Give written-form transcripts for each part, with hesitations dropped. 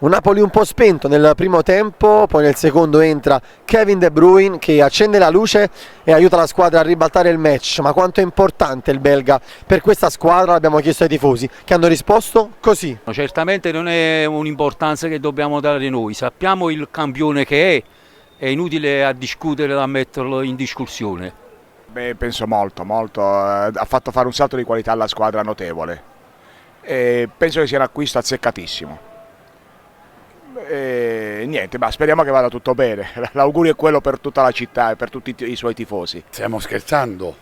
Un Napoli un po' spento nel primo tempo, poi nel secondo entra Kevin De Bruyne che accende la luce e aiuta la squadra a ribaltare il match. Ma quanto è importante il belga per questa squadra? L'abbiamo chiesto ai tifosi che hanno risposto così. Certamente non è un'importanza che dobbiamo dare noi, sappiamo il campione che è inutile a discutere, a metterlo in discussione. Beh, penso molto, ha fatto fare un salto di qualità alla squadra notevole e penso che sia un acquisto azzeccatissimo. E niente, ma speriamo che vada tutto bene. L'augurio è quello per tutta la città e per tutti i suoi tifosi. Stiamo scherzando,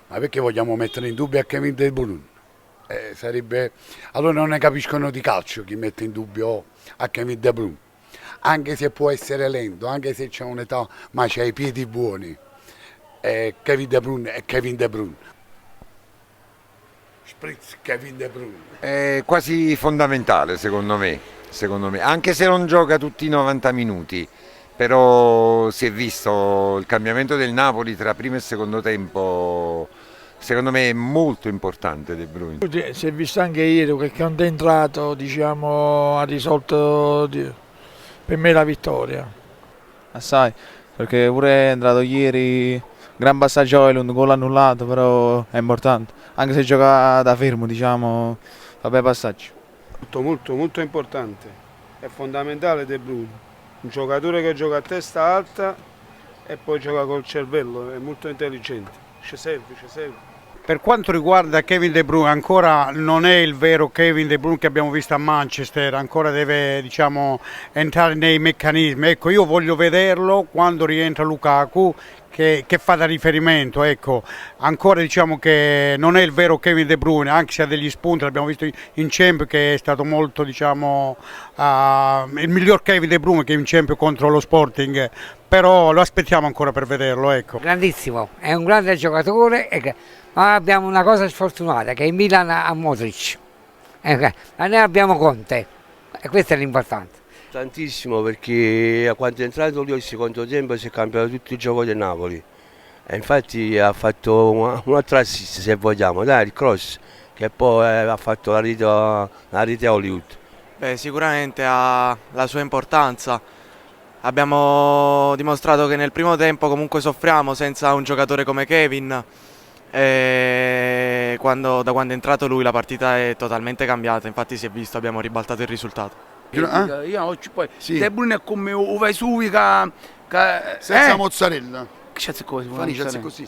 ma perché vogliamo mettere in dubbio a Kevin De Bruyne? Allora non ne capiscono di calcio chi mette in dubbio a Kevin De Bruyne. Anche se può essere lento, anche se c'è un'età, ma c'ha i piedi buoni. Kevin De Bruyne è Kevin De Bruyne. Spritz Kevin De Bruyne. È quasi fondamentale secondo me, anche se non gioca tutti i 90 minuti, però si è visto il cambiamento del Napoli tra primo e secondo tempo, secondo me è molto importante De Bruyne. Si è visto anche ieri che quando è entrato ha risolto per me la vittoria. Assai, perché pure è entrato ieri, gran passaggio a Højlund, gol annullato, però è importante, anche se gioca da fermo, diciamo, fa bei passaggi. Molto importante, è fondamentale De Bruyne, un giocatore che gioca a testa alta e poi gioca col cervello, è molto intelligente, ci serve. Per quanto riguarda Kevin De Bruyne, ancora non è il vero Kevin De Bruyne che abbiamo visto a Manchester, ancora deve entrare nei meccanismi. Ecco, io voglio vederlo quando rientra Lukaku che fa da riferimento. Ecco, ancora che non è il vero Kevin De Bruyne, anche se ha degli spunti, l'abbiamo visto in Champions che è stato molto il miglior Kevin De Bruyne che in Champions contro lo Sporting, però lo aspettiamo ancora per vederlo. Ecco. Grandissimo, è un grande giocatore. Ma abbiamo una cosa sfortunata, che il Milan ha Modric, noi abbiamo Conte, e questo è l'importante. Tantissimo, perché quando è entrato lui al secondo tempo si è cambiato tutto il gioco del Napoli e infatti ha fatto un'altra assist, se vogliamo, il cross, che poi ha fatto la rete a Hollywood. Beh, sicuramente ha la sua importanza. Abbiamo dimostrato che nel primo tempo comunque soffriamo senza un giocatore come Kevin. E da quando è entrato lui la partita è totalmente cambiata, infatti si è visto, abbiamo ribaltato il risultato. Io oggi poi sì. De Bruyne è come un Vesuvi senza mozzarella. Che c'è così? Fani, c'è così.